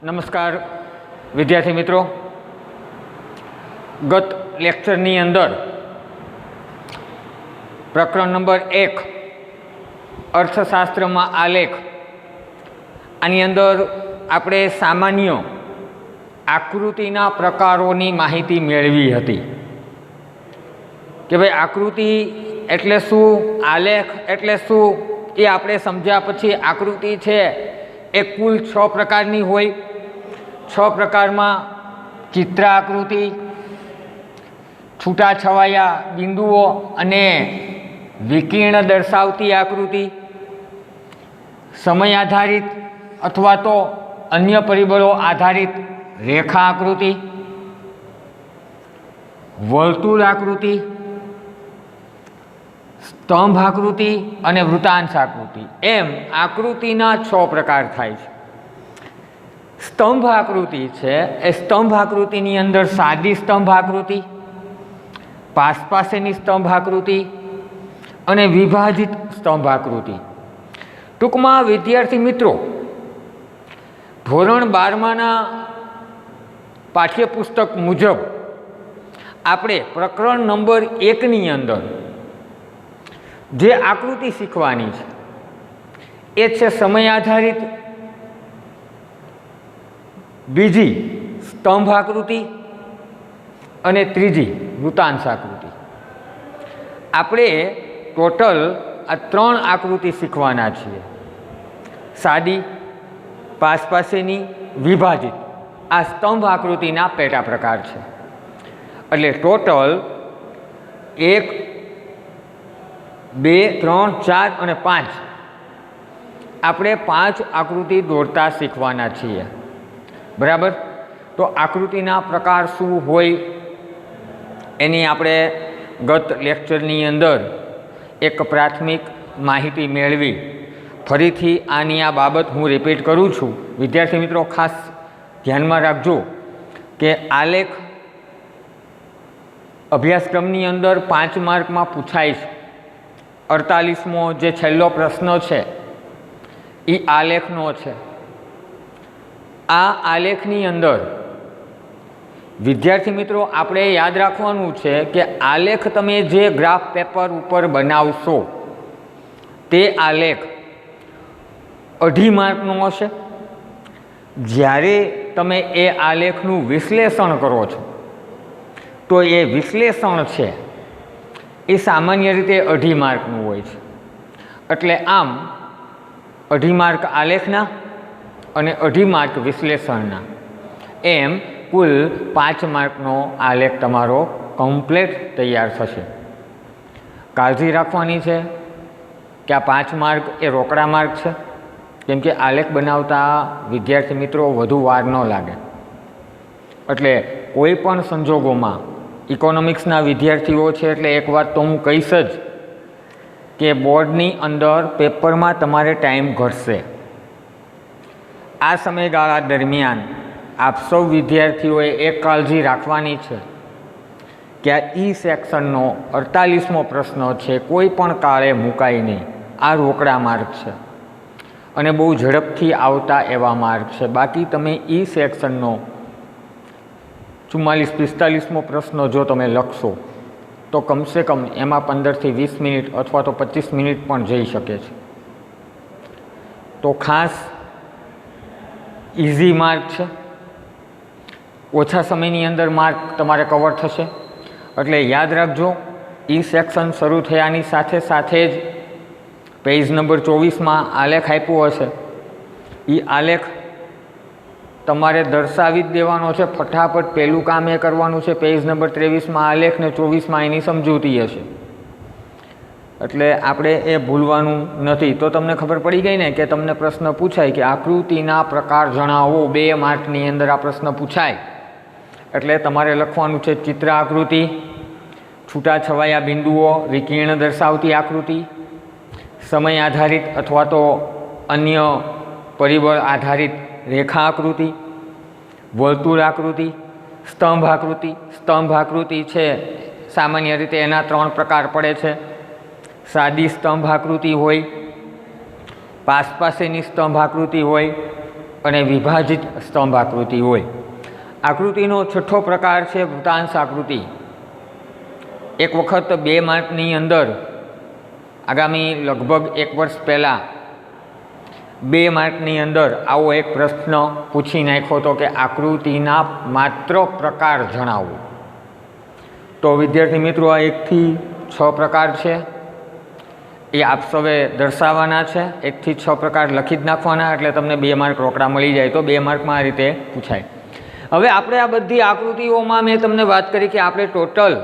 નમસ્કાર વિદ્યાર્થી મિત્રો, ગત લેક્ચરની અંદર પ્રકરણ નંબર 1 અર્થશાસ્ત્રમાં આલેખ, આની અંદર આપણે સામાન્ય આકૃતિના પ્રકારોની માહિતી મેળવી હતી કે ભાઈ આકૃતિ એટલે શું, આલેખ એટલે શું એ આપણે સમજ્યા પછી આકૃતિ છે એ કુલ 6 પ્રકારની હોય. 6 પ્રકારમાં ચિત્ર આકૃતિ, છૂટાછવાયા બિંદુઓ અને વિકર્ણ દર્શાવતી આકૃતિ, સમય આધારિત અથવા તો અન્ય પરિબળો આધારિત રેખા આકૃતિ, વર્તુળ આકૃતિ, સ્તંભ આકૃતિ અને વૃત્તાંશ આકૃતિ, એમ આકૃતિના 6 પ્રકાર થાય છે. સ્તંભ આકૃતિ છે એ સ્તંભ આકૃતિની અંદર સાદી સ્તંભ આકૃતિ, પાસેની સ્તંભ આકૃતિ અને વિભાજિત સ્તંભ આકૃતિ. ટૂંકમાં વિદ્યાર્થી મિત્રો, ધોરણ 12માના પાઠ્યપુસ્તક મુજબ આપણે પ્રકરણ નંબર 1ની અંદર જે આકૃતિ શીખવાની છે એ છે સમય આધારિત, બીજી સ્તંભ આકૃતિ અને ત્રીજી વૃત્તાંશ આકૃતિ. આપણે ટોટલ આ 3 આકૃતિ શીખવાના છીએ: સાદી, પાસેની, વિભાજિત. આ સ્તંભ આકૃતિના પેટા પ્રકાર છે. એટલે ટોટલ 1, 2, 3, 4 અને 5 આપણે 5 આકૃતિ દોરતા શીખવાના છીએ. બરાબર? તો આકૃતિના પ્રકાર શું હોય એની આપણે ગત લેક્ચરની અંદર એક પ્રાથમિક માહિતી મેળવી. ફરીથી આની આ બાબત હું રિપીટ કરું છું. વિદ્યાર્થી મિત્રો ખાસ ધ્યાનમાં રાખજો કે આલેખ અભ્યાસક્રમની અંદર 5 માર્કમાં પૂછાય છે. 48મો જે છેલ્લો પ્રશ્ન છે એ આલેખનો છે. આ આલેખની અંદર વિદ્યાર્થી મિત્રો આપણે યાદ રાખવાનું છે કે આલેખ તમે જે ગ્રાફ પેપર ઉપર બનાવશો તે આલેખ 2.5 માર્કનો હશે. જ્યારે તમે એ આલેખનું વિશ્લેષણ કરો છો તો એ વિશ્લેષણ છે એ સામાન્ય રીતે 2.5 માર્કનું હોય છે. એટલે આમ 2.5 માર્ક આલેખના અને 2.5 માર્ક વિશ્લેષણના, એમ કુલ 5 માર્કનો આલેખ તમારો કમ્પ્લીટ તૈયાર થશે. કાળજી રાખવાની છે કે આ 5 માર્ક એ રોકડા માર્ક છે, કેમ કે આલેખ બનાવતા વિદ્યાર્થી મિત્રો વધુ વાર ન લાગે. એટલે કોઈ પણ સંજોગોમાં ઇકોનોમિક્સના વિદ્યાર્થીઓ છે એટલે એક વાત તો હું કહીશ જ કે બોર્ડની અંદર પેપરમાં તમારે ટાઈમ ઘટશે. આ સમયગાળા દરમિયાન આપ સૌ વિદ્યાર્થીઓએ એક કાળજી રાખવાની છે કે આ ઈ સેક્શનનો 48મો પ્રશ્ન છે કોઈ પણ કાળે મુકાય નહીં. આ રોકડા માર્ક છે અને બહુ ઝડપથી આવતા એવા માર્ક છે. બાકી તમે ઈ સેક્શનનો 44-45મો પ્રશ્ન જો તમે લખશો તો કમસે કમ એમાં 15થી 20 મિનિટ અથવા તો 25 મિનિટ પણ જઈ શકે છે. તો ખાસ ઇઝી માર્ક છે, ઓછા સમયની અંદર માર્ક તમારે કવર થશે. એટલે યાદ રાખજો, ઈ સેક્શન શરૂ થયાની સાથે સાથે જ પેજ નંબર 24માં આલેખ આપ્યો હશે. એ આલેખ તમારે દર્શાવી જ દેવાનો છે. ફટાફટ પહેલું કામ એ કરવાનું છે, પેજ નંબર 23માં આલેખ ને 24માં એની સમજૂતી હશે. એટલે આપણે એ ભૂલવાનું નથી. તો તમને ખબર પડી ગઈ ને કે તમને પ્રશ્ન પૂછાય કે આકૃતિના પ્રકાર જણાવો. 2 માર્કની અંદર આ પ્રશ્ન પૂછાય એટલે તમારે લખવાનું છે ચિત્ર આકૃતિ, છૂટાછવાયા બિંદુઓ, વિકર્ણ દર્શાવતી આકૃતિ, સમય આધારિત અથવા તો અન્ય પરિબળ આધારિત રેખા આકૃતિ, વર્તુળ આકૃતિ, સ્તંભ આકૃતિ. સ્તંભ આકૃતિ છે સામાન્ય રીતે એના 3 પ્રકાર પડે છે. સાદી સ્તંભ આકૃતિ હોય, પાસેની સ્તંભ આકૃતિ હોય અને વિભાજિત સ્તંભ આકૃતિ હોય. આકૃતિનો છઠ્ઠો પ્રકાર છે વૃત્તાંશ આકૃતિ. એક વખત 2 માર્કની અંદર આગામી લગભગ 1 વર્ષ પહેલાં 2 માર્કની અંદર આવો એક પ્રશ્ન પૂછી નાખ્યો હતો કે આકૃતિના માત્ર પ્રકાર જણાવો. તો વિદ્યાર્થી મિત્રો, આ 1 થી 6 પ્રકાર છે, એ આપ સૌએ દર્શાવવાના છે. 1 થી 6 પ્રકાર લખી જ નાખવાના, એટલે તમને 2 માર્ક રોકડા મળી જાય. તો 2 માર્કમાં આ રીતે પૂછાય. હવે આપણે આ બધી આકૃતિઓમાં મેં તમને વાત કરી કે આપણે ટોટલ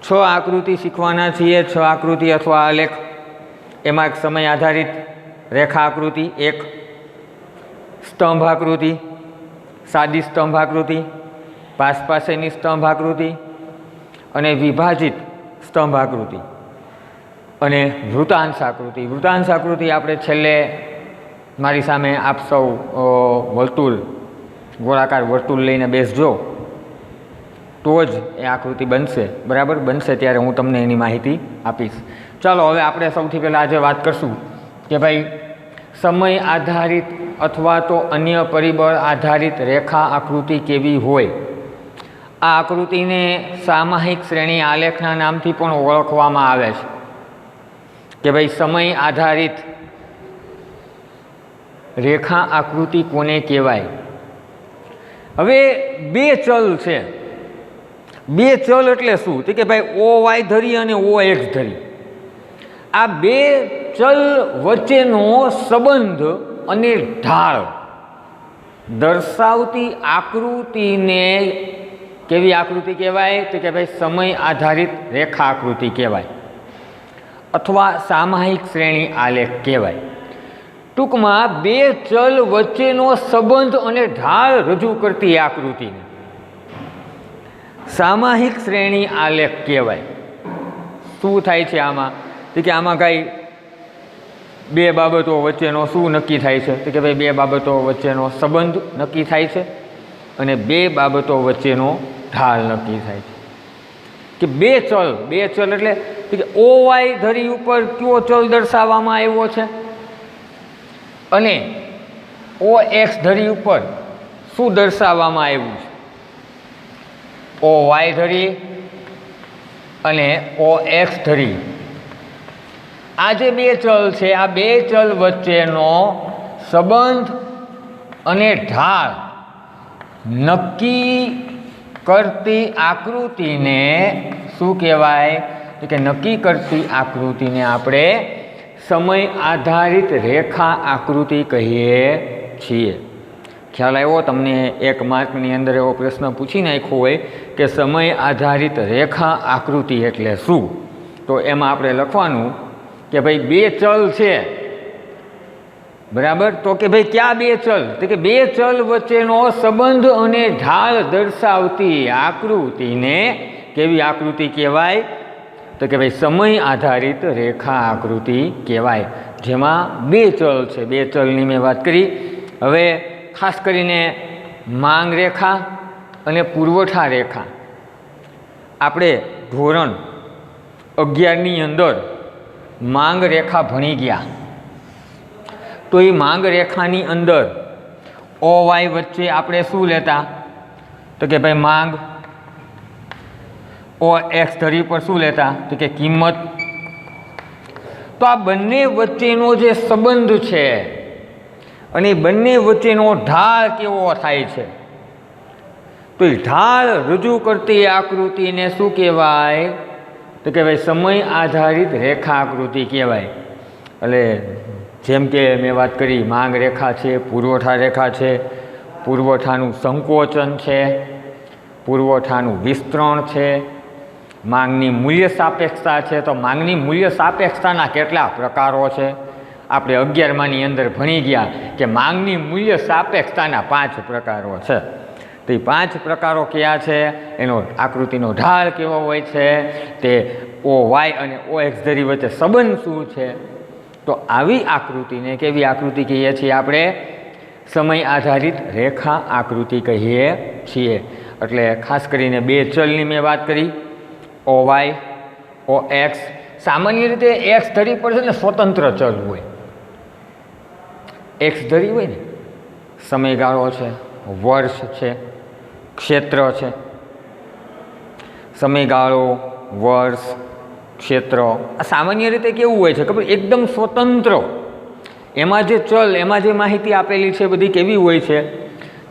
6 આકૃતિ શીખવાના છીએ. 6 આકૃતિ અથવા આલેખ. એમાં એક સમય આધારિત રેખા આકૃતિ, એક સ્તંભ આકૃતિ, સાદી સ્તંભ આકૃતિ, પાસેની સ્તંભ આકૃતિ અને વિભાજિત સ્તંભ આકૃતિ અને વૃત્તાંશ આકૃતિ. વૃત્તાંશ આકૃતિ આપણે છેલ્લે મારી સામે આપ સૌ વર્તુળ, ગોળાકાર વર્તુળ લઈને બેસજો તો જ એ આકૃતિ બનશે. બરાબર? બનશે ત્યારે હું તમને એની માહિતી આપીશ. ચાલો હવે આપણે સૌથી પહેલાં આજે વાત કરશું કે ભાઈ સમય આધારિત અથવા તો અન્ય પરિબળ આધારિત રેખા આકૃતિ કેવી હોય. આ આકૃતિને સામાયિક શ્રેણી આલેખના નામથી પણ ઓળખવામાં આવે છે કે ભાઈ સમય આધારિત રેખા આકૃતિ કોને કહેવાય. હવે 2 ચલ છે. 2 ચલ એટલે શું? તો કે ભાઈ OY ધરી અને OX ધરી. આ 2 ચલ વચ્ચેનો સંબંધ અને ઢાળ દર્શાવતી આકૃતિને કેવી આકૃતિ કહેવાય? તો કે ભાઈ સમય આધારિત રેખા આકૃતિ કહેવાય અથવા સામાયિક શ્રેણી આલેખ કહેવાય. ટૂંકમાં 2 ચલ વચ્ચેનો સંબંધ અને ઢાળ રજૂ કરતી આકૃતિને સામાયિક શ્રેણી આલેખ કહેવાય. શું થાય છે આમાં? તો કે આમાં કાંઈ 2 બાબતો વચ્ચેનો શું નક્કી થાય છે? તો કે ભાઈ 2 બાબતો વચ્ચેનો સંબંધ નક્કી થાય છે અને 2 બાબતો વચ્ચેનો ઢાળ નક્કી થાય છે. કે 2 ચલ એટલે કે OY ધરી ઉપર કયો ચલ દર્શાવવામાં આવ્યો છે અને OX ધરી ઉપર શું દર્શાવવામાં આવ્યું છે. OY ધરી અને OX ધરી, આ જે 2 ચલ છે, આ 2 ચલ વચ્ચેનો સંબંધ અને ઢાળ નક્કી કરતી આકૃતિને શું કહેવાય? તો કે નક્કી કરતી આકૃતિને આપણે સમય આધારિત રેખા આકૃતિ કહીએ છીએ. ખ્યાલ આવ્યો તમને? 1 માર્કની અંદર એવો પ્રશ્ન પૂછી નાખ્યો હોય કે સમય આધારિત રેખા આકૃતિ એટલે શું? તો એમાં આપણે લખવાનું કે ભાઈ 2 ચલ છે. બરાબર? તો કે ભાઈ ક્યાં 2 ચલ? તો કે 2 ચલ વચ્ચેનો સંબંધ અને ઢાળ દર્શાવતી આકૃતિને કેવી આકૃતિ કહેવાય? તો કે ભાઈ સમય આધારિત રેખા આકૃતિ કહેવાય. જેમાં 2 ચલ છે. 2 ચલની મેં વાત કરી. હવે ખાસ કરીને માંગ રેખા અને પુરવઠા રેખા આપણે ધોરણ 11ની અંદર માંગ રેખા ભણી ગયા. તો એ માંગ રેખાની અંદર OY વચ્ચે આપણે શું લેતા? તો કે ભાઈ માંગ. OX ધરી પર શું લેતા? તો કે કિંમત. તો આ બંને વચ્ચેનો જે સંબંધ છે અને બંને વચ્ચેનો ઢાળ કેવો થાય છે, તો એ ઢાળ રજૂ કરતી આકૃતિને શું કહેવાય? તો કે ભાઈ સમય આધારિત રેખા આકૃતિ કહેવાય. એટલે જેમ કે મેં વાત કરી, માંગ રેખા છે, પુરવઠા રેખા છે, પુરવઠાનું સંકોચન છે, પુરવઠાનું વિસ્તરણ છે, માંગની મૂલ્ય સાપેક્ષતા છે. તો માંગની મૂલ્ય સાપેક્ષતાના કેટલા પ્રકારો છે? આપણે 11માની અંદર ભણી ગયા કે માંગની મૂલ્ય સાપેક્ષતાના 5 પ્રકારો છે. તો એ 5 પ્રકારો કયા છે? એનો આકૃતિનો ઢાળ કેવો હોય છે, તે OY અને OX ધરી વચ્ચે સંબંધ શું છે. તો આવી આકૃતિને કેવી આકૃતિ કહીએ છીએ? આપણે સમય આધારિત રેખા આકૃતિ કહીએ છીએ. એટલે ખાસ કરીને 2 ચલની મેં વાત કરી, OY, OX. સામાન્ય રીતે X ધરી પર છે ને સ્વતંત્ર ચલ હોય. X ધરી હોય ને સમયગાળો છે, વર્ષ છે, ક્ષેત્ર છે. સમયગાળો, વર્ષ, ક્ષેત્ર આ સામાન્ય રીતે કેવું હોય છે ખબર? એકદમ સ્વતંત્ર. એમાં જે ચલ, એમાં જે માહિતી આપેલી છે બધી કેવી હોય છે?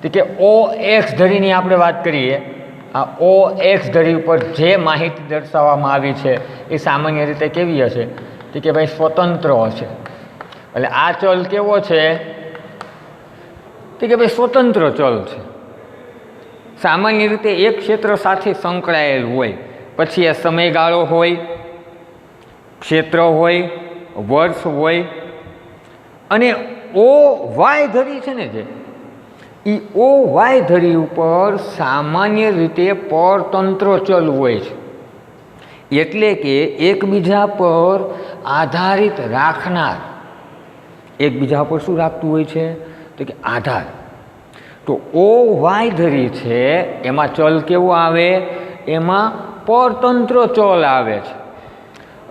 તો કે ઓ એક્સ ધરીની આપણે વાત કરીએ, આ ઓ એક્સ ધરી ઉપર જે માહિતી દર્શાવવામાં આવી છે એ સામાન્ય રીતે કેવી હશે? તો કે ભાઈ સ્વતંત્ર હશે. એટલે આ ચલ કેવો છે? તો કે ભાઈ સ્વતંત્ર ચલ છે. સામાન્ય રીતે એક ક્ષેત્ર સાથે સંકળાયેલ હોય. પછી એ સમયગાળો હોય, ક્ષેત્ર હોય, વર્ષ હોય. અને ઓ વાય ધરી છે ને, જે એ ઓ વાય ધરી ઉપર સામાન્ય રીતે પરતંત્ર ચલ હોય છે. એટલે કે એકબીજા પર આધારિત રાખનાર. એકબીજા પર શું રાખતું હોય છે? તો કે આધાર. તો ઓ વાય ધરી છે એમાં ચલ કેવું આવે? એમાં પરતંત્ર ચલ આવે છે.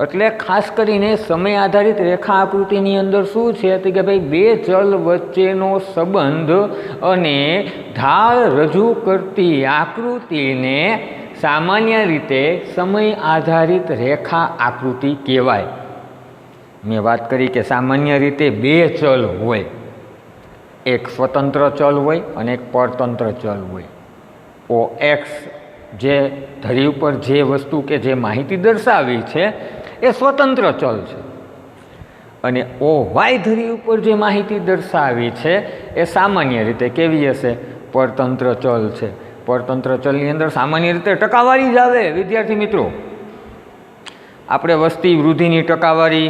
એટલે ખાસ કરીને સમય આધારિત રેખા આકૃતિની અંદર શું છે? તો કે ભાઈ બે ચલ વચ્ચેનો સંબંધ અને ઢાળ રજૂ કરતી આકૃતિને સામાન્ય રીતે સમય આધારિત રેખા આકૃતિ કહેવાય. મેં વાત કરી કે સામાન્ય રીતે બે ચલ હોય, એક સ્વતંત્ર ચલ હોય અને એક પરતંત્ર ચલ હોય. ઓ એક્સ જે ધરી ઉપર જે વસ્તુ કે જે માહિતી દર્શાવી છે એ સ્વતંત્ર ચલ છે, અને ઓ વાય ધરી ઉપર જે માહિતી દર્શાવી છે એ સામાન્ય રીતે કેવી હશે? પરતંત્ર ચલ છે. પરતંત્ર ચલની અંદર સામાન્ય રીતે ટકાવારી જ આવે. વિદ્યાર્થી મિત્રો, આપણે વસ્તી વૃદ્ધિની ટકાવારી,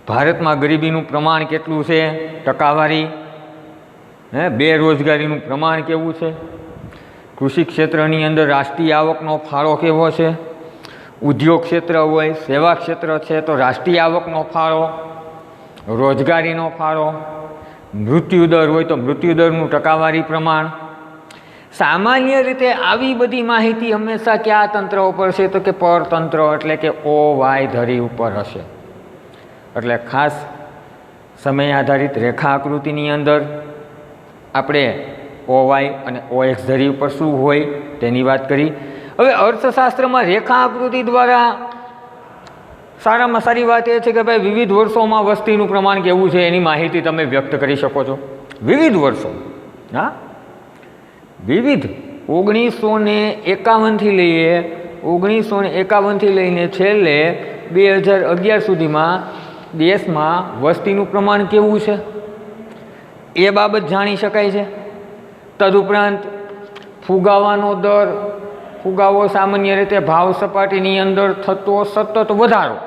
ભારતમાં ગરીબીનું પ્રમાણ કેટલું છે, ટકાવારી, બેરોજગારીનું પ્રમાણ કેવું છે, કૃષિ ક્ષેત્રની અંદર રાષ્ટ્રીય આવકનો ફાળો કેવો છે, ઉદ્યોગ ક્ષેત્ર હોય, સેવા ક્ષેત્ર છે તો રાષ્ટ્રીય આવકનો ફાળો, રોજગારીનો ફાળો, મૃત્યુદર હોય તો મૃત્યુદરનું ટકાવારી પ્રમાણ. સામાન્ય રીતે આવી બધી માહિતી હંમેશા કયા તંત્ર ઉપર છે? તો કે પરતંત્ર, એટલે કે ઓ વાય ધરી ઉપર હશે. એટલે ખાસ સમય આધારિત રેખા આકૃતિની અંદર આપણે ઓ વાય અને ઓ એક્સ ધરી ઉપર શું હોય તેની વાત કરી. હવે અર્થશાસ્ત્રમાં રેખા આકૃતિ દ્વારા સારામાં સારી વાત એ છે કે ભાઈ વિવિધ વર્ષોમાં વસ્તીનું પ્રમાણ કેવું છે એની માહિતી તમે વ્યક્ત કરી શકો છો. વિવિધ વર્ષો, હા, વિવિધ 1951થી લઈએ, 1951થી લઈને છેલ્લે 2011 સુધીમાં દેશમાં વસ્તીનું પ્રમાણ કેવું છે એ બાબત જાણી શકાય છે. તદુપરાંત ફુગાવાનો દર, ફુગાવો સામાન્ય રીતે ભાવ સપાટીની અંદર થતો સતત વધારો,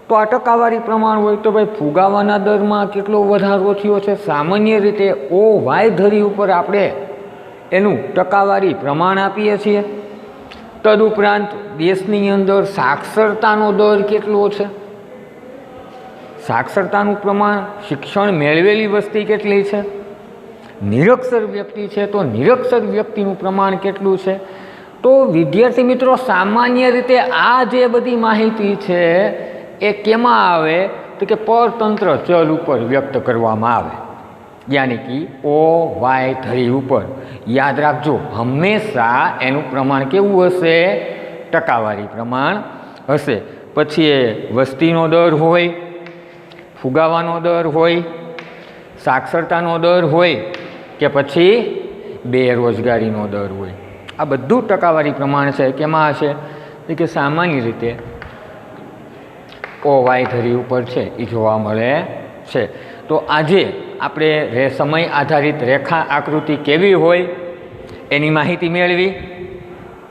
તો આ ટકાવારી પ્રમાણ હોય તો ભાઈ ફુગાવાના દરમાં કેટલો વધારો થયો છે. સામાન્ય રીતે ઓ વાય ધરી ઉપર આપણે એનું ટકાવારી પ્રમાણ આપીએ છીએ. તદુપરાંત દેશની અંદર સાક્ષરતાનો દર કેટલો છે, સાક્ષરતાનું પ્રમાણ, શિક્ષણ મેળવેલી વસ્તી કેટલી છે, નિરક્ષર વ્યક્તિ છે તો નિરક્ષર વ્યક્તિનું પ્રમાણ કેટલું છે. તો વિદ્યાર્થી મિત્રો, સામાન્ય રીતે આ જે બધી માહિતી છે એ કેમાં આવે? તો કે પરતંત્ર ચલ ઉપર વ્યક્ત કરવામાં આવે, યાની કે ઓ વાય ધરી ઉપર. યાદ રાખજો, હંમેશા એનું પ્રમાણ કેવું હશે? ટકાવારી પ્રમાણ હશે. પછી એ વસ્તીનો દર હોય, ફુગાવાનો દર હોય, સાક્ષરતાનો દર હોય કે પછી બેરોજગારીનો દર હોય, આ બધું ટકાવારી પ્રમાણ છે. કેમાં હશે? કે સામાન્ય રીતે ઓ વાય ધરી ઉપર છે એ જોવા મળે છે. તો આજે આપણે સમય આધારિત રેખા આકૃતિ કેવી હોય એની માહિતી મેળવી.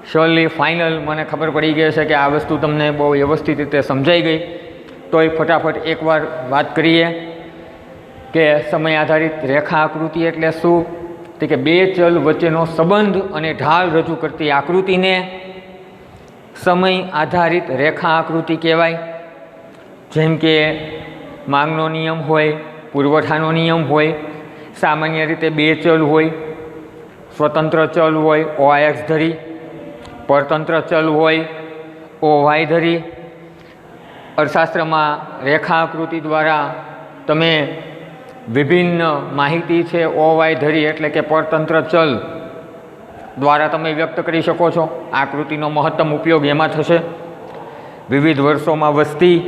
શ્યોરલી ફાઇનલ મને ખબર પડી ગઈ છે કે આ વસ્તુ તમને બહુ વ્યવસ્થિત રીતે સમજાઈ ગઈ. તોય ફટાફટ એકવાર વાત કરીએ કે સમય આધારિત રેખા આકૃતિ એટલે શું? તો કે બે ચલ વચ્ચેનો સંબંધ અને ઢાળ રજૂ કરતી આકૃતિને સમય આધારિત રેખા આકૃતિ કહેવાય. જેમ કે માંગનો નિયમ હોય, પુરવઠાનો નિયમ હોય, સામાન્ય રીતે બે ચલ હોય, સ્વતંત્ર ચલ હોય ઓ એક્સ ધરી, પરતંત્ર ચલ હોય ઓ વાય ધરી. અર્થશાસ્ત્રમાં રેખા આકૃતિ દ્વારા તમે વિભિન્ન માહિતી છે ઓવાય ધરી એટલે કે પરતંત્ર ચલ દ્વારા તમે વ્યક્ત કરી શકો છો. આકૃતિનો મહત્તમ ઉપયોગ એમાં થશે. વિવિધ વર્ષોમાં વસ્તી,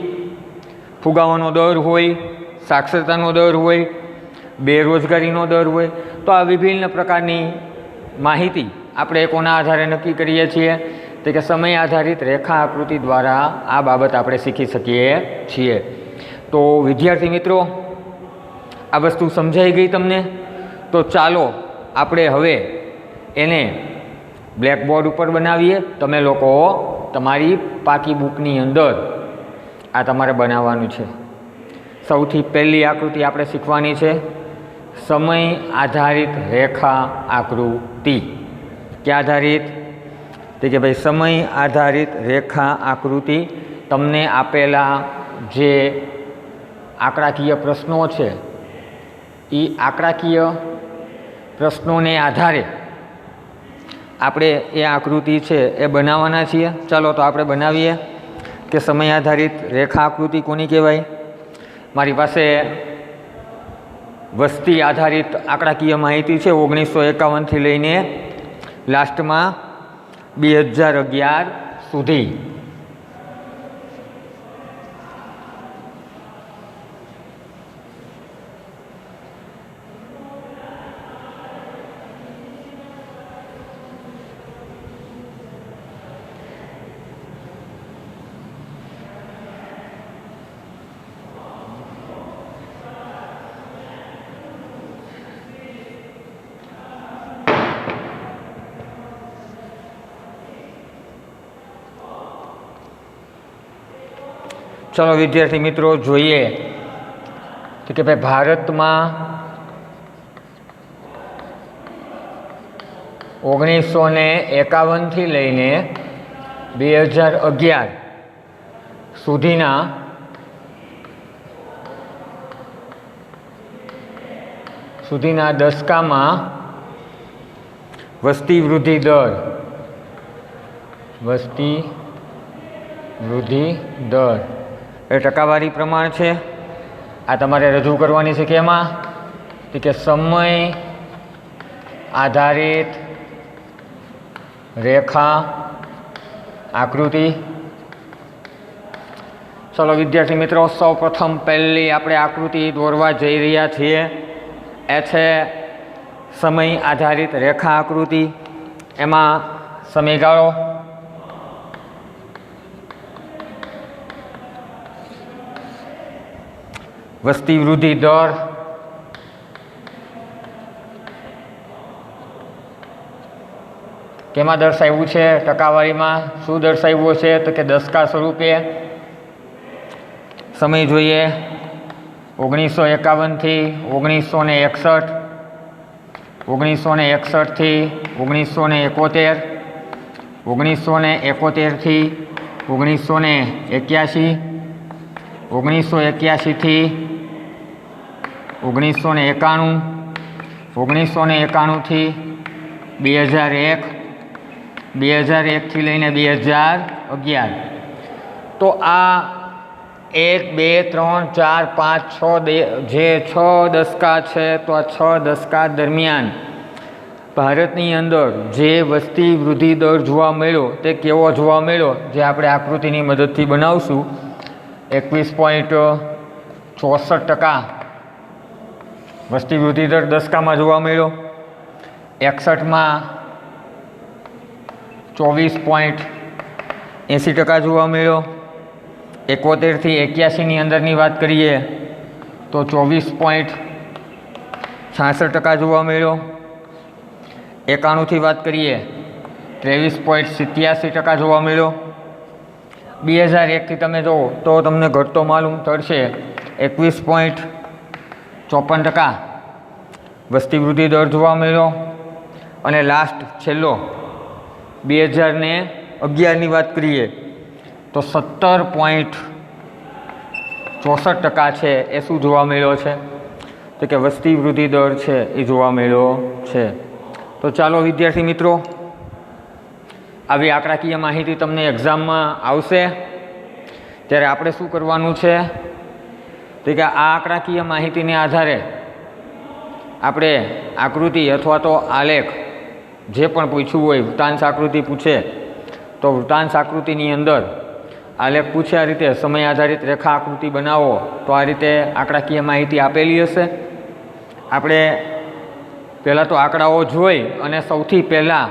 ફુગાવાનો દર હોય, સાક્ષરતાનો દર હોય, બેરોજગારીનો દર હોય, તો આ વિભિન્ન પ્રકારની માહિતી આપણે કોના આધારે નક્કી કરીએ છીએ? તો કે સમય આધારિત રેખા આકૃતિ દ્વારા આ બાબત આપણે શીખી શકીએ છીએ. તો વિદ્યાર્થી મિત્રો, આ વસ્તુ સમજાઈ ગઈ તમને? તો ચાલો આપણે હવે એને બ્લેકબોર્ડ ઉપર બનાવીએ. તમે લોકો તમારી પાકી બુકની અંદર આ તમારે બનાવવાનું છે. સૌથી પહેલી આકૃતિ આપણે શીખવાની છે સમય આધારિત રેખા આકૃતિ. ક્યાં આધારિત? તો કે ભાઈ સમય આધારિત રેખા આકૃતિ. તમને આપેલા જે આંકડાકીય પ્રશ્નો છે એ આંકડાકીય પ્રશ્નોને આધારે આપણે એ આકૃતિ છે એ બનાવવાના છીએ. ચાલો તો આપણે બનાવીએ કે સમય આધારિત રેખા આકૃતિ કોની કહેવાય. મારી પાસે વસ્તી આધારિત આંકડાકીય માહિતી છે 1951થી લઈને લાસ્ટમાં 2011 સુધી. ચલો વિદ્યાર્થી મિત્રો જોઈએ કે ભાઈ ભારતમાં 1951થી લઈને 2011 સુધીના દશકામાં વસ્તી વૃદ્ધિ દર એ ટકાવારી પ્રમાણ છે. આ તમારે રજૂ કરવાની છે. કેમાં? કે સમય આધારિત રેખા આકૃતિ. ચલો વિદ્યાર્થી મિત્રો, સૌ પ્રથમ પહેલી આપણે આકૃતિ દોરવા જઈ રહ્યા છીએ. એ છે સમય આધારિત રેખા આકૃતિ. એમાં સમયગાળો, વસ્તી વૃદ્ધિ દર, કેમાં દર્શાવ્યું છે? ટકાવારીમાં. શું દર્શાવ્યું છે? તો કે દશકા સ્વરૂપે. સમય જોઈએ 1951થી 1961, 1961થી 1971, 1971થી 1981, 1981થી 1991, 1991થી 2001, 2001થી લઈને 2011. તો આ 1, 2, 3, 4, 5, 6 જે 6 દશકા છે, તો આ 6 દશકા દરમિયાન ભારતની અંદર જે વસ્તી વૃદ્ધિ દર જોવા મળ્યો તે કેવો જોવા મળ્યો, જે આપણે આકૃતિની મદદથી બનાવશું. 21.64% વસ્તી વૃદ્ધિ દર દશકામાં જોવા મળ્યો. 61માં 24.80% જોવા મળ્યો. 71થી 81ની અંદરની વાત કરીએ તો 24.66% જોવા મળ્યો. 91થી વાત કરીએ 23.87% જોવા મળ્યો. 2001થી તમે જુઓ તો તમને ઘટતો માલુમ થશે 21.54% વસ્તી વૃદ્ધિ દર જોવા મળ્યો. અને લાસ્ટ છેલ્લો 2011ની વાત કરીએ તો 17.64% છે એ શું જોવા મળ્યો છે? તો કે વસ્તી વૃદ્ધિ દર છે એ જોવા મળ્યો છે. તો ચાલો વિદ્યાર્થી મિત્રો, આવી આંકડાકીય માહિતી તમને એક્ઝામમાં આવશે ત્યારે આપણે શું કરવાનું છે? તો કે આ આંકડાકીય માહિતીને આધારે આપણે આકૃતિ અથવા તો આલેખ જે પણ પૂછ્યું હોય, વૃત્તાંશ આકૃતિ પૂછે તો વૃત્તાંશ આકૃતિની અંદર આલેખ પૂછે આ રીતે સમય આધારિત રેખા આકૃતિ બનાવો, તો આ રીતે આંકડાકીય માહિતી આપેલી હશે. આપણે પહેલાં તો આંકડાઓ જોઈ અને સૌથી પહેલાં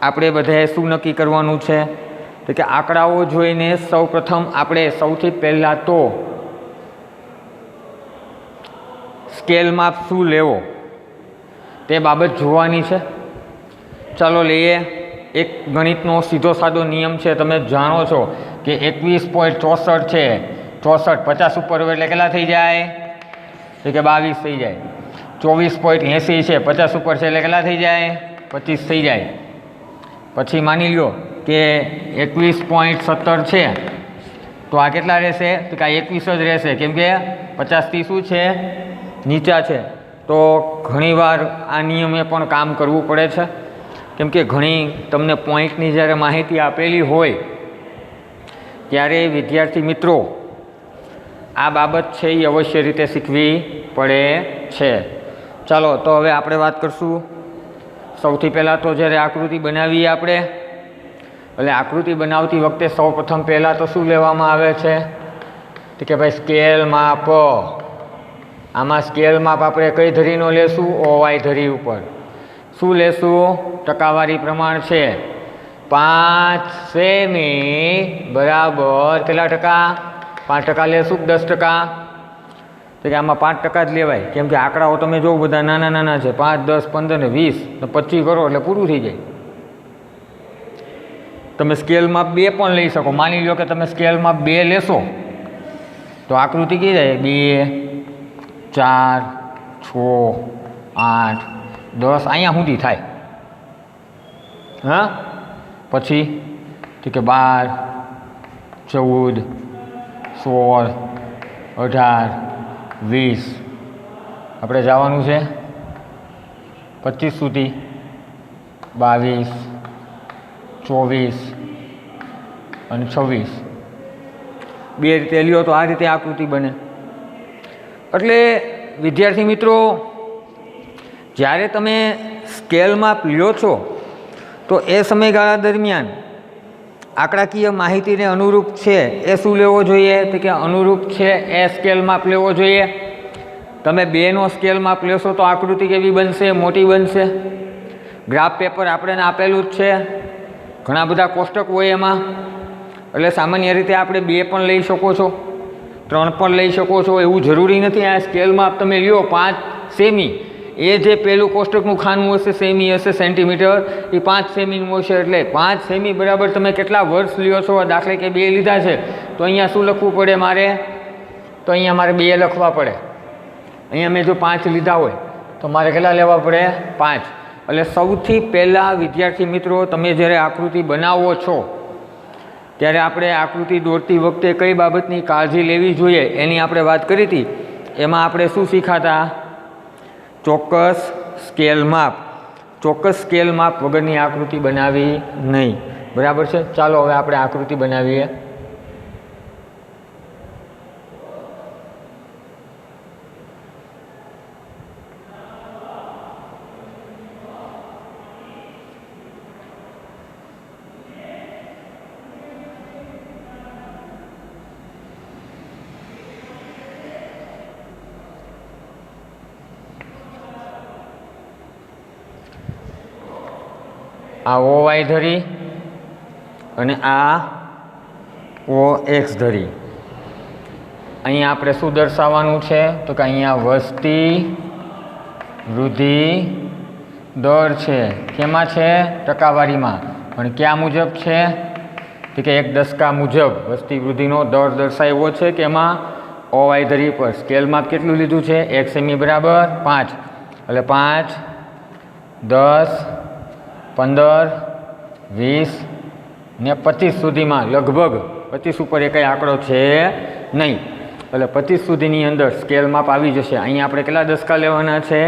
આપણે બધાએ શું નક્કી કરવાનું છે તો કે આંકડાઓ જોઈને સૌપ્રથમ આપણે સૌથી પહેલાં તો સ્કેલ માપ શું લેવો તે બાબત જોવાની છે. ચાલો લઈએ. એક ગણિતનો સીધો સાદો નિયમ છે, તમે જાણો છો કે 21.64 છે. 64 50 ઉપર હોય એટલે કેટલા થઈ જાય તો કે 22 થઈ જાય. 24.80 છે, 50 ઉપર છે એટલે કેટલા થઈ જાય 25 થઈ જાય. પછી માની લો કે 21.17 છે તો આ કેટલા રહેશે તો કે આ 21 જ રહેશે, કેમ કે 50થી શું છે નીચા છે. તો ઘણીવાર આ નિયમે પણ કામ કરવું પડે છે, કેમ કે ઘણી તમને પોઈન્ટની જ્યારે માહિતી આપેલી હોય ત્યારે વિદ્યાર્થી મિત્રો આ બાબત છે એ અવશ્ય રીતે શીખવી પડે છે. ચાલો તો હવે આપણે વાત કરશું. સૌથી પહેલાં તો જ્યારે આકૃતિ બનાવીએ આપણે, એટલે આકૃતિ બનાવતી વખતે સૌપ્રથમ પહેલાં તો શું લેવામાં આવે છે તો કે ભાઈ સ્કેલ માપ. આમાં સ્કેલ માપ આપણે કઈ ધરીનો લેશું ઓવાય ધરી ઉપર. શું લેશું ટકાવારી પ્રમાણ છે 5 સેમી બરાબર કેટલા ટકા 5% લેશું 10%. તો કે આમાં 5% જ લેવાય, કેમ કે આંકડાઓ તમે જો બધા નાના નાના છે 5, 10, 15 ને 20 ને 25 કરો એટલે પૂરું થઈ જાય. તમે સ્કેલ માપ 2 પણ લઈ શકો. માની લો કે તમે સ્કેલ માપ 2 લેશો તો આકૃતિ કઈ જાય 2, 4, 6, 8, 10 અહીંયા સુધી થાય. હા, પછી તો કે 12, 14, 16, 18, 20 આપણે જવાનું છે 25 સુધી, 22, 24 અને 26. બે રીતે લ્યો તો આ રીતે આકૃતિ બને. એટલે વિદ્યાર્થી મિત્રો જ્યારે તમે સ્કેલ માપ લ્યો છો તો એ સમયગાળા દરમિયાન આંકડાકીય માહિતીને અનુરૂપ છે એ શું લેવો જોઈએ તો કે અનુરૂપ છે એ સ્કેલ માપ લેવો જોઈએ. તમે 2નો સ્કેલ માપ લેશો તો આકૃતિ કેવી બનશે મોટી બનશે. ગ્રાફ પેપર આપણે આપેલું જ છે, ઘણા બધા કોષ્ટક હોય એમાં, એટલે સામાન્ય રીતે આપણે 2 પણ લઈ શકો છો, 3 પણ લઈ શકો છો, એવું જરૂરી નથી. આ સ્કેલ માપ તમે લ્યો 5 સેમી, એ જે પહેલું કોષ્ટકનું ખાનું હશે સેમી હશે સેન્ટીમીટર, એ 5 સેમીનું હશે. એટલે 5 સેમી બરાબર તમે કેટલા વર્ષ લ્યો છો. દાખલે કે 2 લીધા છે તો અહીંયા શું લખવું પડે મારે તો અહીંયા મારે 2 લખવા પડે. અહીંયા મેં જો 5 લીધા હોય તો મારે કેટલા લેવા પડે 5. એટલે સૌથી પહેલાં વિદ્યાર્થી મિત્રો તમે જ્યારે આકૃતિ બનાવો છો ત્યારે આપણે આકૃતિ દોરતી વખતે કઈ બાબતની કાળજી લેવી જોઈએ એની આપણે વાત કરી હતી. એમાં આપણે શું શીખાતા ચોક્કસ સ્કેલ માપ. ચોક્કસ સ્કેલ માપ વગરની આકૃતિ બનાવી નહીં. બરાબર છે. ચાલો હવે આપણે આકૃતિ બનાવીએ. આ OY ધરી અને આ OX ધરી. અહીંયા આપણે શું દર્શાવવાનું છે તો કે અહીંયા વસ્તી વૃદ્ધિ દર છે. કેમાં છે ટકાવારીમાં, પણ ક્યાં મુજબ છે તો કે 1/10 મુજબ વસ્તી વૃદ્ધિનો દર દર્શાવ્યો છે. કે એમાં OY ધરી પર સ્કેલ માપ કેટલું લીધું છે 1 સેમી બરાબર 5. એટલે 5, 10, 15, 20 ને 25 સુધીમાં લગભગ 25 ઉપર એકાઈ આંકડો છે નહીં. એટલે 25 સુધીની અંદર સ્કેલ માપ આવી જશે. અહીંયા આપણે કેટલા દસકા લેવાના છે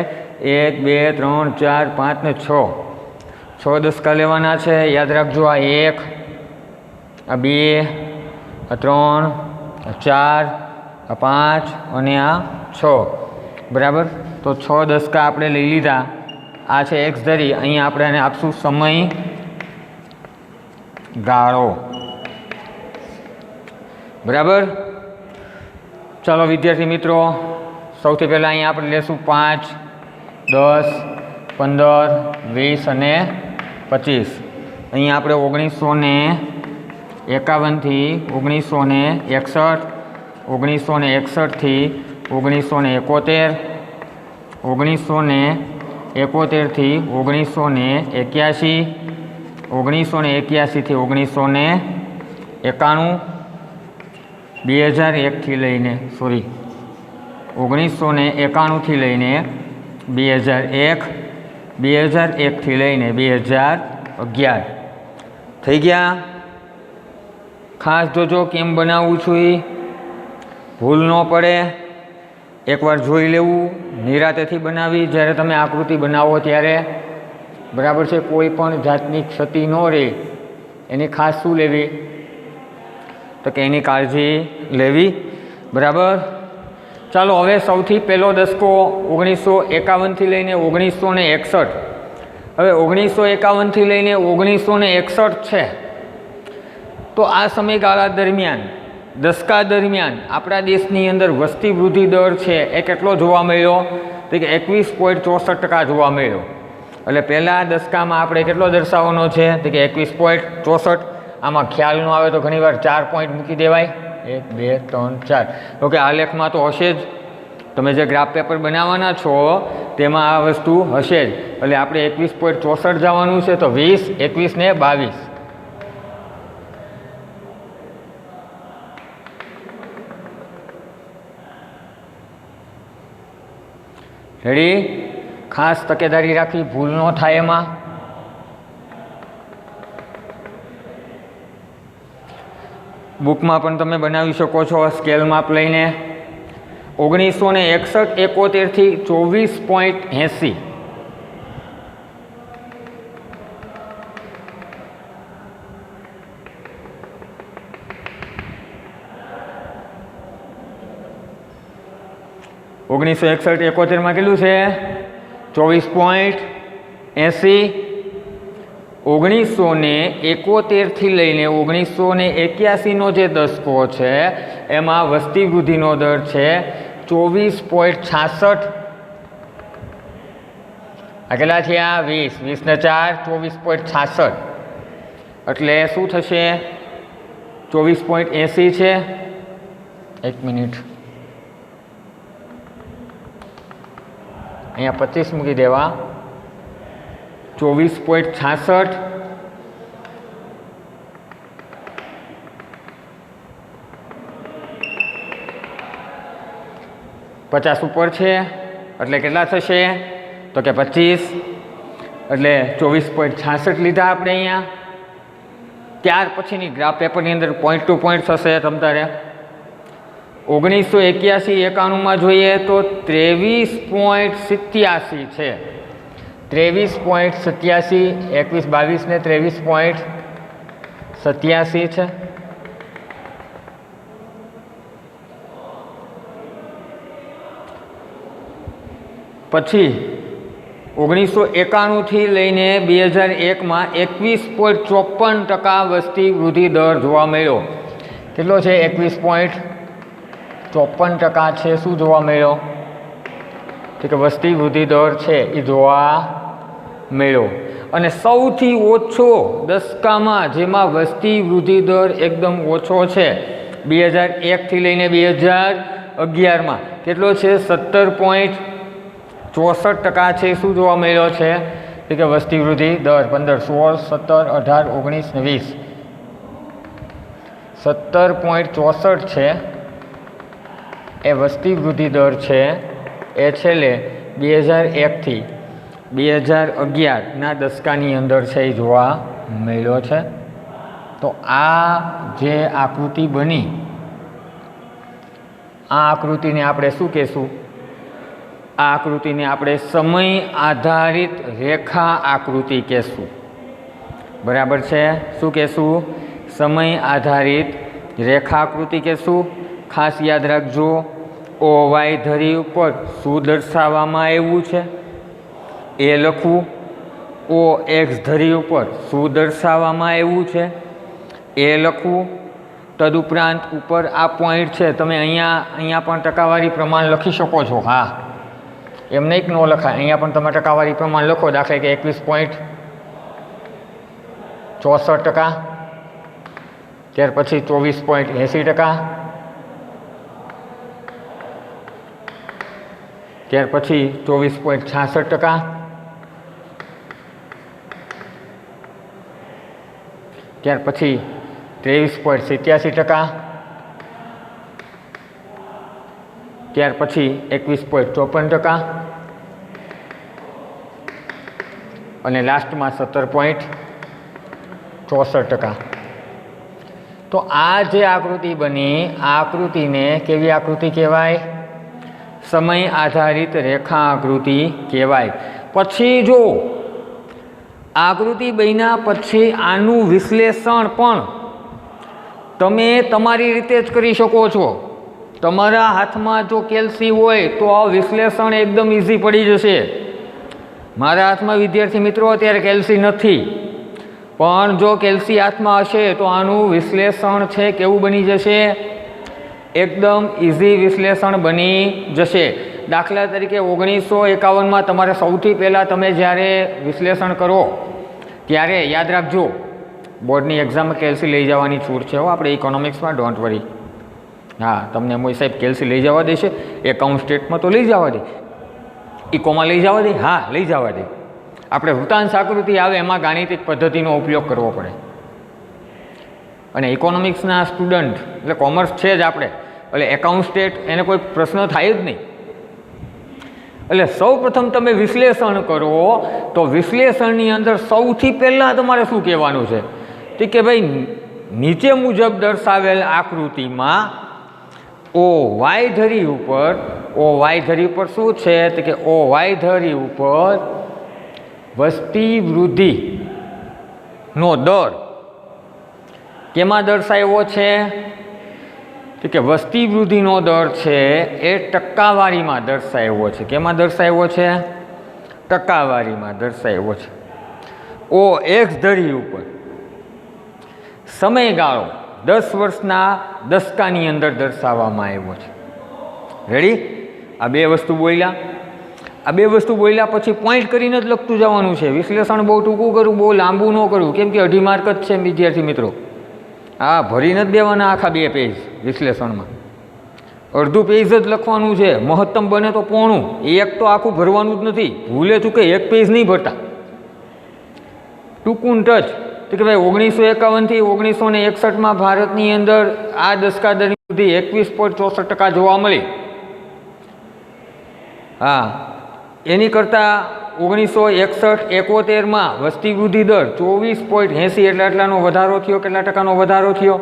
1, 2, 3, 4, 5 ને 6. 6 દસકા લેવાના છે. યાદ રાખજો આ 1, આ 2, આ 3, આ 4, આ 5 અને આ 6. બરાબર. તો 6 દશકા આપણે લઈ લીધા. આ છે એક્સ ધરી. અહીંયા આપણે એને આપશું સમય ગાળો. બરાબર. ચાલો વિદ્યાર્થી મિત્રો, સૌથી પહેલાં અહીંયા આપણે લેશું 5, 10, 15, 20 અને 25. અહીંયા આપણે 1951 થી 1961, 1961 થી 1971, 1971 થી 1981, 1981 થી 1991, 2001 થી લઈને 1991 થી લઈને 2001, 2001 થી લઈને 2011 થઈ ગયા. ખાસ જોજો કેમ બનાવું છું, એ ભૂલ ન પડે. એકવાર જોઈ લેવું, નિરાંતેથી બનાવી. જ્યારે તમે આકૃતિ બનાવો ત્યારે બરાબર છે, કોઈ પણ જાતની ક્ષતિ ન રહે એની ખાસ શું લેવી, તો કે એની કાળજી લેવી. બરાબર. ચાલો હવે સૌથી પહેલો દશકો 1951 થી લઈને 1961. હવે 1951 થી લઈને 1961 છે. તો આ સમયગાળા દરમિયાન, દશકા દરમિયાન આપણા દેશની અંદર વસ્તી વૃદ્ધિ દર છે એ કેટલો જોવા મળ્યો, તો કે 21.64% જોવા મળ્યો. એટલે પહેલાં દશકામાં આપણે કેટલો દર્શાવવાનો છે, તો કે 21.64. આમાં ખ્યાલ ન આવે તો ઘણીવાર 4 પોઈન્ટ મૂકી દેવાય, 1, 2, 3, 4. ઓકે, આ લેખમાં તો હશે જ. તમે જે ગ્રાફ પેપર બનાવવાના છો તેમાં આ વસ્તુ હશે જ. એટલે આપણે 21.64 જવાનું છે. તો 20, 21 ને 22. રેડી. ખાસ તકેદારી રાખવી, ભૂલ ન થાય એમાં. બુકમાં પણ તમે બનાવી શકો છો સ્કેલ માપ લઈને. 1961, 71 થી 24.80. ઓગણીસો 71 કેટલું છે, 24.80. 1971 થી લઈને 1981 જે દશકો છે એમાં વસ્તી વૃદ્ધિનો દર છે 24.66. આ કેટલા થયા, 20, 20 ને 4, 24.66. એટલે શું થશે, 24.80 છે. એક મિનિટ, અહીંયા 25 મૂકી દેવા. 24.66. પચાસ ઉપર છે એટલે કેટલા થશે, તો કે 25. એટલે 24.66 લીધા આપણે અહીંયા. ત્યાર પછીની ગ્રાફ પેપરની અંદર પોઈન્ટ ટુ પોઈન્ટ થશે તમતારે. 1981-91 જોઈએ તો 23.87 છે. 23.87, 21-22 ને 23.87 છે. પછી 1991 થી લઈને 2001માં 21.54% વસ્તી વૃદ્ધિ દર જોવા મળ્યો. કેટલો છે, 21.54% છે. શું જોવા મળ્યો, કે વસ્તી વૃદ્ધિ દર છે એ જોવા મળ્યો. અને સૌથી ઓછો દશકામાં જેમાં વસ્તી વૃદ્ધિ દર એકદમ ઓછો છે 2001 થી લઈને 2011માં કેટલો છે, 17.64% છે. શું જોવા મળ્યો છે, કે વસ્તી વૃદ્ધિ દર 15, 16, 17, 18, 19 ને 20. 17.64 છે એ વસ્તી વૃદ્ધિ દર છે. એ છેલ્લે 2001 થી 2011ના દશકાની અંદર છે એ જોવા મળ્યો છે. તો આ જે આકૃતિ બની, આ આકૃતિને આપણે શું કહેશું, આ આકૃતિને આપણે સમય આધારિત રેખા આકૃતિ કહેશું. બરાબર છે, શું કહેશું, સમય આધારિત રેખા આકૃતિ કહેશું. ખાસ યાદ રાખજો, ઓ વાય ધરી ઉપર શું દર્શાવવામાં આવ્યું છે એ લખવું, ઓ એક્સ ધરી ઉપર શું દર્શાવવામાં આવ્યું છે એ લખવું. તદુપરાંત ઉપર આ પોઈન્ટ છે, તમે અહીંયા પણ ટકાવારી પ્રમાણ લખી શકો છો. હા, એમ નહીં કે ન લખાય, અહીંયા પણ તમે ટકાવારી પ્રમાણ લખો. દાખલા કે 21.64%, ત્યાર પછી 24.80%, ત્યાર પછી 24.66%, ત્યાર પછી 23.87%, ત્યાર પછી 21.54% અને લાસ્ટમાં 17.64%. તો આ જે આકૃતિ બની, આ આકૃતિને કેવી આકૃતિ કહેવાય? સમય આધારિત રેખા આકૃતિ કહેવાય. પછી જો આકૃતિ બન્યા પછી આનું વિશ્લેષણ પણ તમે તમારી રીતે જ કરી શકો છો. તમારા હાથમાં જો કેલ્સી હોય તો આ વિશ્લેષણ એકદમ ઇઝી પડી જશે. મારા હાથમાં વિદ્યાર્થી મિત્રો અત્યારે કેલ્સી નથી, પણ જો કેલ્સી હાથમાં હશે તો આનું વિશ્લેષણ છે કેવું બની જશે? એકદમ ઇઝી વિશ્લેષણ બની જશે. દાખલા તરીકે 1951માં તમારે સૌથી પહેલાં તમે જ્યારે વિશ્લેષણ કરો ત્યારે યાદ રાખજો, બોર્ડની એક્ઝામમાં કેલ્સી લઈ જવાની છૂટ છે. આપણે ઇકોનોમિક્સમાં ડોન્ટ વરી. હા, તમને મોઈ સાહેબ કેલ્સી લઈ જવા દેશે? એકાઉન્ટ સ્ટેટમાં તો લઈ જવા દે, ઇકોમાં લઈ જવા દે? હા, લઈ જવા દે. આપણે વૃત્તાંશ આકૃતિ આવે એમાં ગાણિતિક પદ્ધતિનો ઉપયોગ કરવો પડે. અને ઇકોનોમિક્સના સ્ટુડન્ટ એટલે કોમર્સ છે જ આપણે, એટલે એકાઉન્ટ સ્ટેટ એને કોઈ પ્રશ્ન થાય જ નહીં. એટલે સૌ પ્રથમ તમે વિશ્લેષણ કરો તો વિશ્લેષણની અંદર સૌથી પહેલાં તમારે શું કહેવાનું છે? તો કે ભાઈ નીચે મુજબ દર્શાવેલ આકૃતિમાં ઓ વાય ધરી ઉપર શું છે? તો કે ઓ વાય ધરી ઉપર વસ્તી વૃદ્ધિનો દર કેમાં દર્શાવ્યો છે? તો કે વસ્તી વૃદ્ધિનો દર છે એ ટકાવારીમાં દર્શાવ્યો છે. કેમાં દર્શાવ્યો છે? ટકાવારીમાં દર્શાવ્યો છે. ઓ એક્સ ધરી ઉપર સમયગાળો 10 વર્ષના દશકાની અંદર દર્શાવવામાં આવ્યો છે. રેડી? આ બે વસ્તુ બોલ્યા પછી પોઈન્ટ કરીને જ લખતું જવાનું છે. વિશ્લેષણ બહુ ટૂંકું કરવું, બહુ લાંબુ ન કરવું, કેમ કે 2.5 માર્ક જ છે વિદ્યાર્થી મિત્રો. આ ભરીને જ દેવાના આખા 2 પેજ વિશ્લેષણમાં. અડધું પેજ જ લખવાનું છે, મહત્તમ બને તો પોણું. એક તો આખું ભરવાનું જ નથી. ભૂલે ચૂકે એક પેજ નહીં ભરતા, ટૂંકું ટચ. તો કે ભાઈ 1951 થી 1961માં ભારતની અંદર આ દશકા દરમિયાન સુધી 21.64% જોવા મળી. હા, એની કરતાં 1961-71માં વસ્તી વૃદ્ધિ દર 24.80 એટલાનો વધારો થયો. કેટલા ટકાનો વધારો થયો?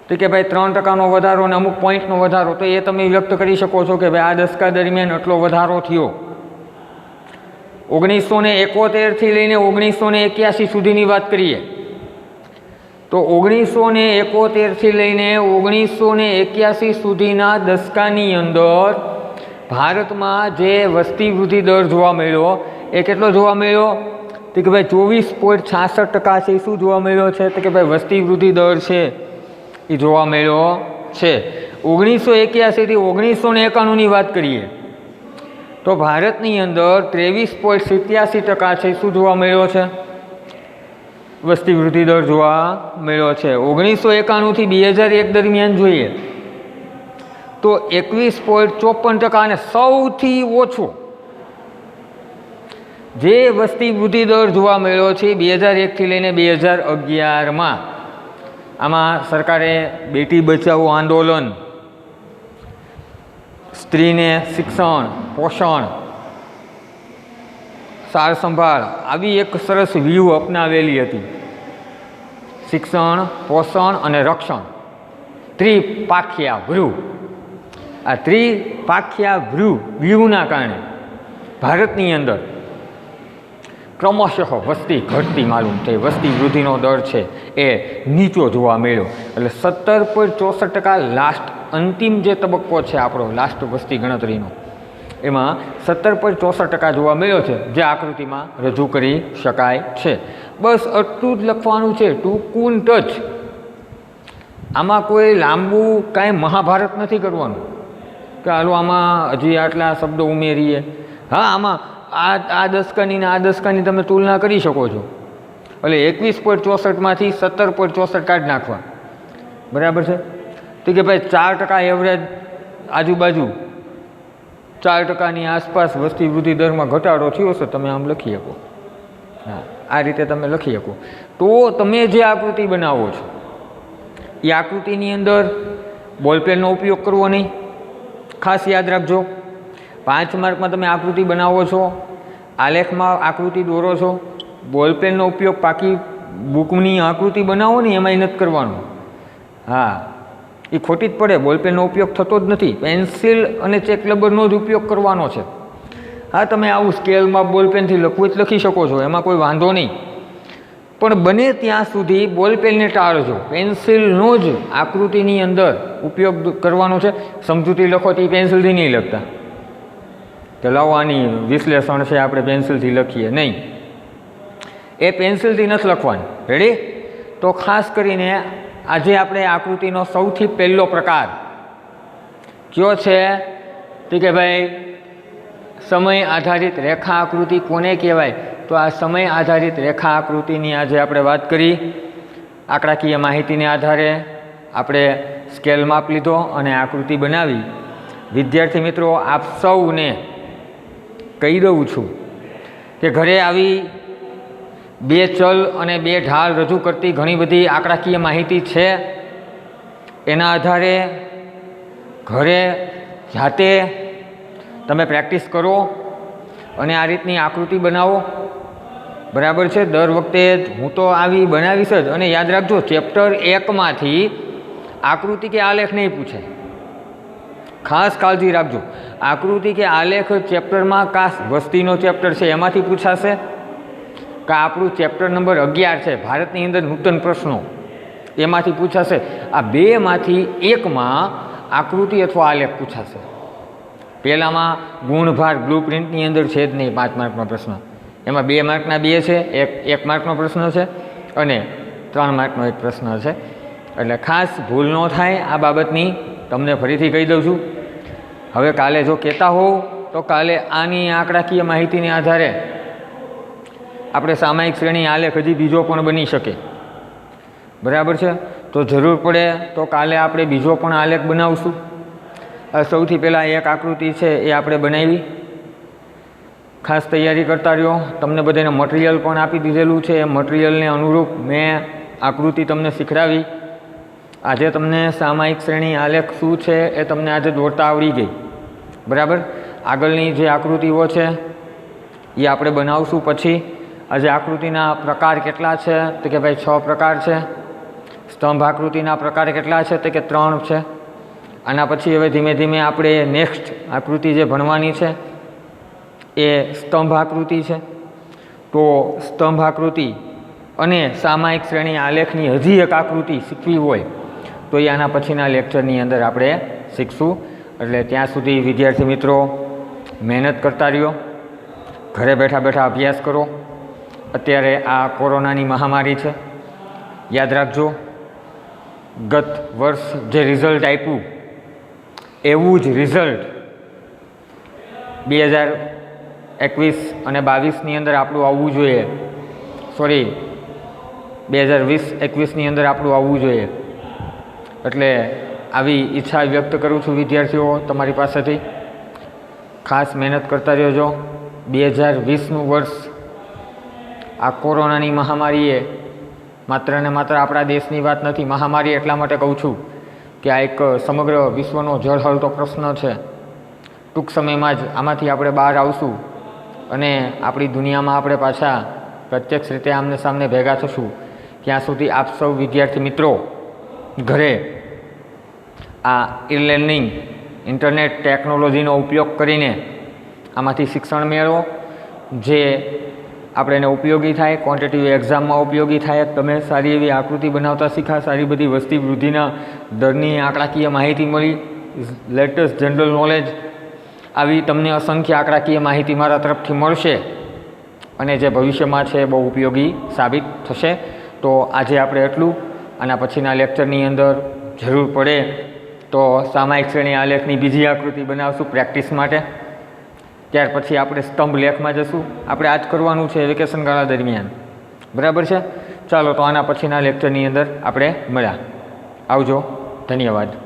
તો કે ભાઈ 3%નો વધારો અને અમુક પોઈન્ટનો વધારો. તો એ તમે વ્યક્ત કરી શકો છો કે ભાઈ આ દશકા દરમિયાન એટલો વધારો થયો. 1971થી લઈને 1981 સુધીની વાત કરીએ તો 1971થી લઈને 1981 સુધીના દશકાની અંદર ભારતમાં જે વસ્તી વૃદ્ધિ દર જોવા મળ્યો એ કેટલો જોવા મળ્યો? તો કે ભાઈ 24.66% છે. શું જોવા મળ્યો છે? તો કે ભાઈ વસ્તી વૃદ્ધિ દર છે એ જોવા મળ્યો છે. 1981 થી 1991ની વાત કરીએ તો ભારતની અંદર 23.87% છે. શું જોવા મળ્યો છે? વસ્તી વૃદ્ધિ દર જોવા મળ્યો છે. 1991 થી 2001 દરમિયાન જોઈએ તો 21.54% અને સૌથી ઓછો જે વસ્તી વૃદ્ધિ દર જોવા મળ્યો છે 2001થી લઈને 2011માં. આમાં સરકારે બેટી બચાવો આંદોલન, સ્ત્રીને શિક્ષણ, પોષણ, સાર સંભાળ આવી એક સરસ વ્યૂહ અપનાવેલી હતી. શિક્ષણ, પોષણ અને રક્ષણ, ત્રિપાખ્યા વૃહ. આ ત્રિપાખ્યા વ્યૂહના કારણે ભારતની અંદર ક્રમશઃ વસ્તી ઘટતી માલુમ થઈ. વસ્તી વૃદ્ધિનો દર છે એ નીચો જોવા મળ્યો. એટલે 17.64% લાસ્ટ અંતિમ જે તબક્કો છે આપણો લાસ્ટ વસ્તી ગણતરીનો, એમાં 17.64% જોવા મળ્યો છે, જે આકૃતિમાં રજૂ કરી શકાય છે. બસ આટલું જ લખવાનું છે, ટૂંકું ટચ. આમાં કોઈ લાંબુ કાંઈ મહાભારત નથી કરવાનું કે હાલો આમાં હજી આટલા શબ્દો ઉમેરીએ. હા, આમાં આ દસકાની ને આ દસકાની તમે તુલના કરી શકો છો. એટલે 21.64માંથી 17.64 કાઢી નાખવા, બરાબર છે. તો કે ભાઈ 4% એવરેજ આજુબાજુ 4%ની આસપાસ વસ્તી વૃદ્ધિ દરમાં ઘટાડો થયો છે, તમે આમ લખી શકો. હા, આ રીતે તમે લખી શકો. તો તમે જે આકૃતિ બનાવો છો એ આકૃતિની અંદર બોલપેનનો ઉપયોગ કરવો નહીં, ખાસ યાદ રાખજો. 5 માર્કમાં તમે આકૃતિ બનાવો છો, આલેખમાં આકૃતિ દોરો છો, બોલપેનનો ઉપયોગ પાકી બુકની આકૃતિ બનાવો ને એમાંય નથી કરવાનો. હા, એ ખોટી જ પડે. બોલપેનનો ઉપયોગ થતો જ નથી, પેન્સિલ અને ચેક રબરનો જ ઉપયોગ કરવાનો છે. હા, તમે આવું સ્કેલમાં બોલપેનથી લખવું જ લખી શકો છો, એમાં કોઈ વાંધો નહીં. પણ બને ત્યાં સુધી બોલપેનને ટાળજો, પેન્સિલનો જ આકૃતિની અંદર ઉપયોગ કરવાનો છે. સમજૂતી લખો તો એ પેન્સિલથી નહીં લખતા કે લાવો આની વિશ્લેષણ છે આપણે પેન્સિલથી લખીએ, નહીં. એ પેન્સિલથી નથી લખવાનું. રેડી? તો ખાસ કરીને આજે આપણે આકૃતિનો સૌથી પહેલો પ્રકાર કયો છે તો કે ભાઈ સમય આધારિત રેખા આકૃતિ કોને કહેવાય? તો આ સમય આધારિત રેખા આકૃતિની આજે આપણે વાત કરી. આંકડાકીય માહિતીને આધારે આપણે સ્કેલ માપ લીધો અને આકૃતિ બનાવી. વિદ્યાર્થી મિત્રો, આપ સૌને કહી દઉં છું કે ઘરે આવી 2 ચલ અને 2 ઢાળ રજૂ કરતી ઘણી બધી આંકડાકીય માહિતી છે. એના આધારે ઘરે જાતે તમે પ્રેક્ટિસ કરો અને આ રીતની આકૃતિ બનાવો, બરાબર છે. દર વખતે હું તો આવી બનાવીશ જ. અને યાદ રાખજો, ચેપ્ટર 1માંથી આકૃતિ કે આલેખ નહીં પૂછે, ખાસ કાળજી રાખજો. આકૃતિ કે આલેખ ચેપ્ટરમાં કાસ વસ્તીનો ચેપ્ટર છે એમાંથી પૂછાશે, કે આપણું ચેપ્ટર નંબર 11 છે ભારતની અંદર નૂતન પ્રશ્નો, એમાંથી પૂછાશે. આ 2માંથી 1માં આકૃતિ અથવા આલેખ પૂછાશે. પહેલામાં ગુણભાર બ્લુ પ્રિન્ટની અંદર છે જ નહીં 5 માર્કનો પ્રશ્ન. એમાં 2 માર્કના 2 છે, 1 માર્કનો પ્રશ્ન છે અને 3 માર્કનો એક પ્રશ્ન છે. એટલે ખાસ ભૂલ ન થાય આ બાબતની તમને ફરીથી કહી દઉં છું. હવે કાલે જો કહેતા હોવ તો કાલે આની આંકડાકીય માહિતીને આધારે આપણે સામાયિક શ્રેણી આલેખ હજી બીજો પણ બની શકે, બરાબર છે. તો જરૂર પડે તો કાલે આપણે બીજો પણ આલેખ બનાવશું. સૌથી પહેલાં એક આકૃતિ છે એ આપણે બનાવી. ખાસ તૈયારી કરતા રહ્યો. તમને બધાને મટીરિયલ પણ આપી દીધેલું છે. એ મટીરિયલને અનુરૂપ મેં આકૃતિ તમને શીખડાવી. આજે તમને સામાયિક શ્રેણી આલેખ શું છે એ તમને આજે દોરતા આવડી ગઈ, બરાબર. આગળની જે આકૃતિઓ છે એ આપણે બનાવશું. પછી આજે આકૃતિના પ્રકાર કેટલા છે તો કે ભાઈ 6 પ્રકાર છે. સ્તંભ આકૃતિના પ્રકાર કેટલા છે તો કે 3 છે. આના પછી હવે ધીમે ધીમે આપણે નેક્સ્ટ આકૃતિ જે ભણવાની છે એ સ્તંભ આકૃતિ છે. તો સ્તંભ આકૃતિ અને સામાયિક શ્રેણી આલેખની હજી એક આકૃતિ શીખવી હોય તો એ આના પછીના લેક્ચરની અંદર આપણે શીખશું. એટલે ત્યાં સુધી વિદ્યાર્થી મિત્રો મહેનત કરતા રહ્યો, ઘરે બેઠા બેઠા અભ્યાસ કરો. અત્યારે આ કોરોનાની મહામારી છે, યાદ રાખજો. ગત વર્ષ જે રિઝલ્ટ આપ્યું એવું જ રિઝલ્ટ 2021 અને 22ની અંદર આપણું આવવું જોઈએ. સોરી, 2020-21ની અંદર આપણું આવવું જોઈએ. એટલે આવી ઈચ્છા વ્યક્ત કરું છું વિદ્યાર્થીઓ તમારી પાસેથી. ખાસ મહેનત કરતા રહેજો. 2020નું વર્ષ આ કોરોનાની મહામારીએ માત્ર ને માત્ર આપણા દેશની વાત નથી. મહામારી એટલા માટે કહું છું કે આ એક સમગ્ર વિશ્વનો જળહળતો પ્રશ્ન છે. ટૂંક સમયમાં જ આમાંથી આપણે બહાર આવશું અને આપણી દુનિયામાં આપણે પાછા પ્રત્યક્ષ રીતે આમને સામને ભેગા થશું. ત્યાં સુધી આપ સૌ વિદ્યાર્થી મિત્રો ઘરે આ ઈ લર્નિંગ ઇન્ટરનેટ ટેકનોલોજીનો ઉપયોગ કરીને આમાંથી શિક્ષણ મેળવો. જે આપણે એને ઉપયોગી થાય, ક્વોન્ટિટિવ એક્ઝામમાં ઉપયોગી થાય, તમે સારી એવી આકૃતિ બનાવતા શીખ્યા, સારી બધી વસ્તી વૃદ્ધિના દરની આંકડાકીય માહિતી મળી, લેટેસ્ટ જનરલ નોલેજ, આવી તમને અસંખ્ય આંકડાકીય માહિતી મારા તરફથી મળશે અને જે ભવિષ્યમાં છે બહુ ઉપયોગી સાબિત થશે. તો આજે આપણે એટલું. આના પછીના લેક્ચરની અંદર જરૂર પડે તો સામાયિક શ્રેણી આલેખની બીજી આકૃતિ બનાવશું પ્રેક્ટિસ માટે. ત્યાર પછી આપણે સ્તંભ લેખમાં જશું. આપણે આ જ કરવાનું છે વેકેશન ગાળા દરમિયાન, બરાબર છે. ચાલો તો આના પછીના લેક્ચરની અંદર આપણે મળ્યા. આવજો, ધન્યવાદ.